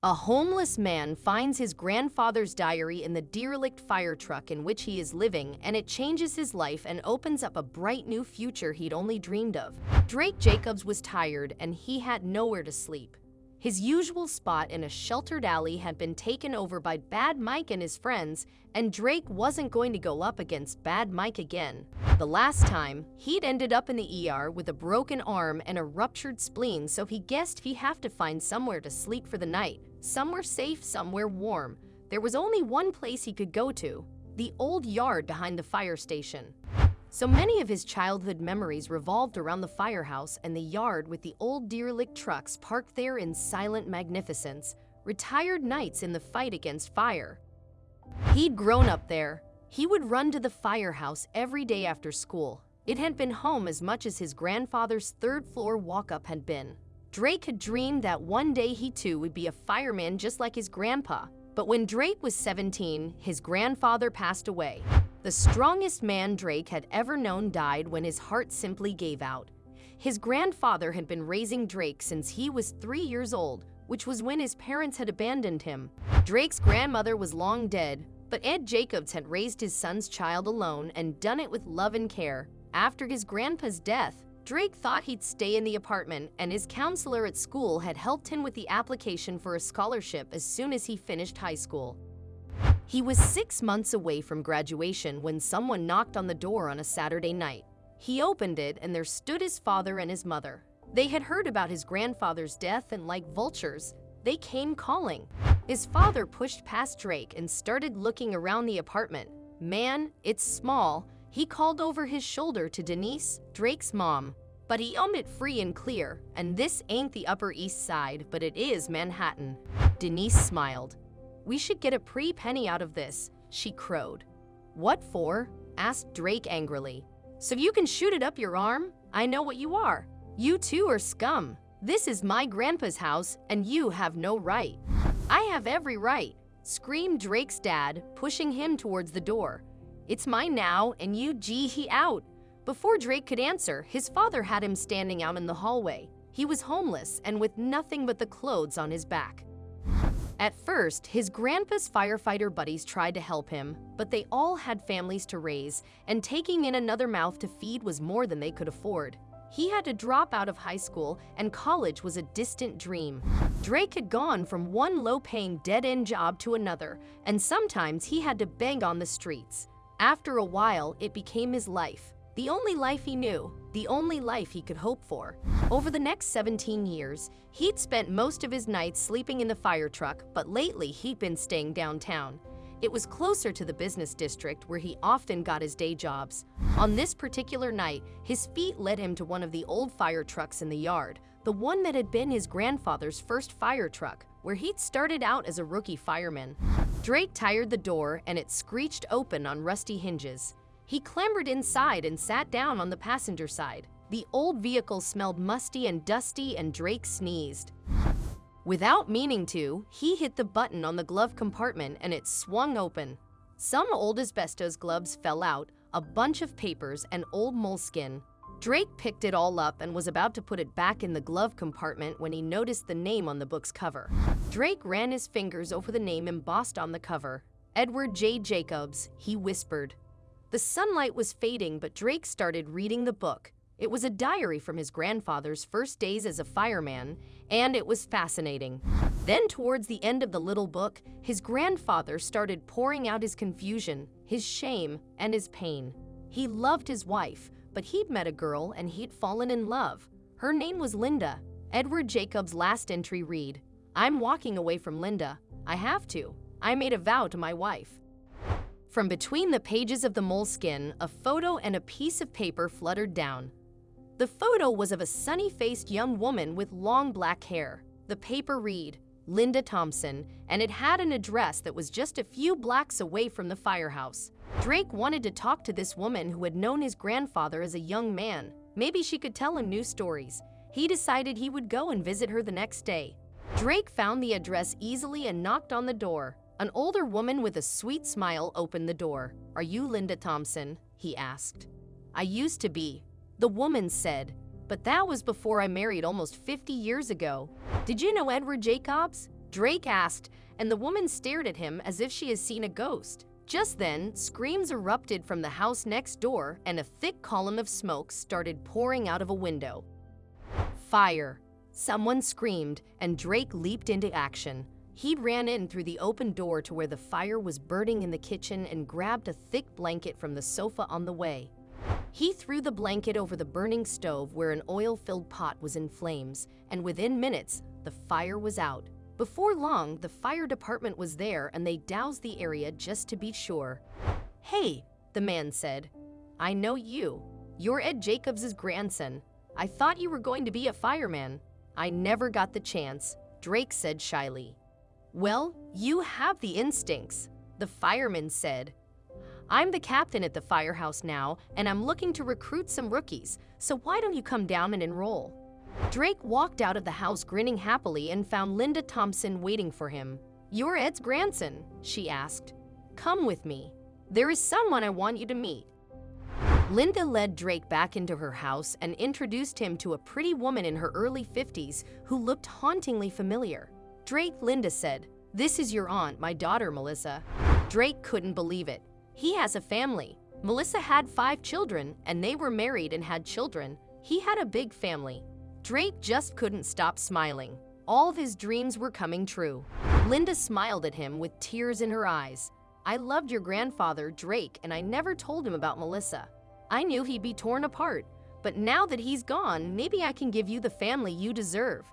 A homeless man finds his grandfather's diary in the derelict fire truck in which he is living, and it changes his life and opens up a bright new future he'd only dreamed of. Drake Jacobs was tired and he had nowhere to sleep. His usual spot in a sheltered alley had been taken over by Bad Mike and his friends, and Drake wasn't going to go up against Bad Mike again. The last time, he'd ended up in the ER with a broken arm and a ruptured spleen, so he guessed he'd have to find somewhere to sleep for the night. Somewhere safe, somewhere warm. There was only one place he could go to: the old yard behind the fire station. So many of his childhood memories revolved around the firehouse and the yard, with the old derelict trucks parked there in silent magnificence, retired knights in the fight against fire. He'd grown up there. He would run to the firehouse every day after school. It had been home as much as his grandfather's third-floor walk-up had been. Drake had dreamed that one day he too would be a fireman just like his grandpa. But when Drake was 17, his grandfather passed away. The strongest man Drake had ever known died when his heart simply gave out. His grandfather had been raising Drake since he was 3 years old, which was when his parents had abandoned him. Drake's grandmother was long dead, but Ed Jacobs had raised his son's child alone and done it with love and care. After his grandpa's death, Drake thought he'd stay in the apartment, and his counselor at school had helped him with the application for a scholarship as soon as he finished high school. He was 6 months away from graduation when someone knocked on the door on a Saturday night. He opened it, and there stood his father and his mother. They had heard about his grandfather's death, and like vultures, they came calling. His father pushed past Drake and started looking around the apartment. "Man, it's small," he called over his shoulder to Denise, Drake's mom. But he it free and clear, "And this ain't the Upper East Side, but it is Manhattan." Denise smiled. "We should get a pretty penny out of this," she crowed. "What for?" asked Drake angrily. "So you can shoot it up your arm? I know what you are. You two are scum. This is my grandpa's house, and you have no right." "I have every right," screamed Drake's dad, pushing him towards the door. "It's mine now, and you he out." Before Drake could answer, his father had him standing out in the hallway. He was homeless and with nothing but the clothes on his back. At first, his grandpa's firefighter buddies tried to help him, but they all had families to raise, and taking in another mouth to feed was more than they could afford. He had to drop out of high school, and college was a distant dream. Drake had gone from one low-paying dead-end job to another, and sometimes he had to beg on the streets. After a while, it became his life. The only life he knew, the only life he could hope for. Over the next 17 years, he'd spent most of his nights sleeping in the fire truck, but lately he'd been staying downtown. It was closer to the business district where he often got his day jobs. On this particular night, his feet led him to one of the old fire trucks in the yard, the one that had been his grandfather's first fire truck, where he'd started out as a rookie fireman. Drake tied the door, and it screeched open on rusty hinges. He clambered inside and sat down on the passenger side. The old vehicle smelled musty and dusty, and Drake sneezed. Without meaning to, he hit the button on the glove compartment and it swung open. Some old asbestos gloves fell out, a bunch of papers, and old moleskin. Drake picked it all up and was about to put it back in the glove compartment when he noticed the name on the book's cover. Drake ran his fingers over the name embossed on the cover. "Edward J. Jacobs," he whispered. The sunlight was fading, but Drake started reading the book. It was a diary from his grandfather's first days as a fireman, and it was fascinating. Then, towards the end of the little book, his grandfather started pouring out his confusion, his shame, and his pain. He loved his wife, but he'd met a girl and he'd fallen in love. Her name was Linda. Edward Jacobs' last entry read, "I'm walking away from Linda. I have to. I made a vow to my wife." From between the pages of the moleskin, a photo and a piece of paper fluttered down. The photo was of a sunny-faced young woman with long black hair. The paper read, "Linda Thompson," and it had an address that was just a few blocks away from the firehouse. Drake wanted to talk to this woman who had known his grandfather as a young man. Maybe she could tell him new stories. He decided he would go and visit her the next day. Drake found the address easily and knocked on the door. An older woman with a sweet smile opened the door. "Are you Linda Thompson?" he asked. "I used to be," the woman said, "but that was before I married almost 50 years ago." "Did you know Edward Jacobs?" Drake asked, and the woman stared at him as if she has seen a ghost. Just then, screams erupted from the house next door, and a thick column of smoke started pouring out of a window. Fire! Someone screamed, and Drake leaped into action. He ran in through the open door to where the fire was burning in the kitchen and grabbed a thick blanket from the sofa on the way. He threw the blanket over the burning stove where an oil-filled pot was in flames, and within minutes, the fire was out. Before long, the fire department was there and they doused the area just to be sure. "Hey," the man said. "I know you. You're Ed Jacobs' grandson. I thought you were going to be a fireman." "I never got the chance," Drake said shyly. "Well, you have the instincts," the fireman said. "I'm the captain at the firehouse now, and I'm looking to recruit some rookies, so why don't you come down and enroll?" Drake walked out of the house grinning happily and found Linda Thompson waiting for him. "You're Ed's grandson?" she asked. "Come with me. There is someone I want you to meet." Linda led Drake back into her house and introduced him to a pretty woman in her early 50s who looked hauntingly familiar. "Drake," Linda said, "this is your aunt, my daughter, Melissa." Drake couldn't believe it. He has a family. Melissa had 5 children, and they were married and had children. He had a big family. Drake just couldn't stop smiling. All of his dreams were coming true. Linda smiled at him with tears in her eyes. "I loved your grandfather, Drake, and I never told him about Melissa. I knew he'd be torn apart, but now that he's gone, maybe I can give you the family you deserve."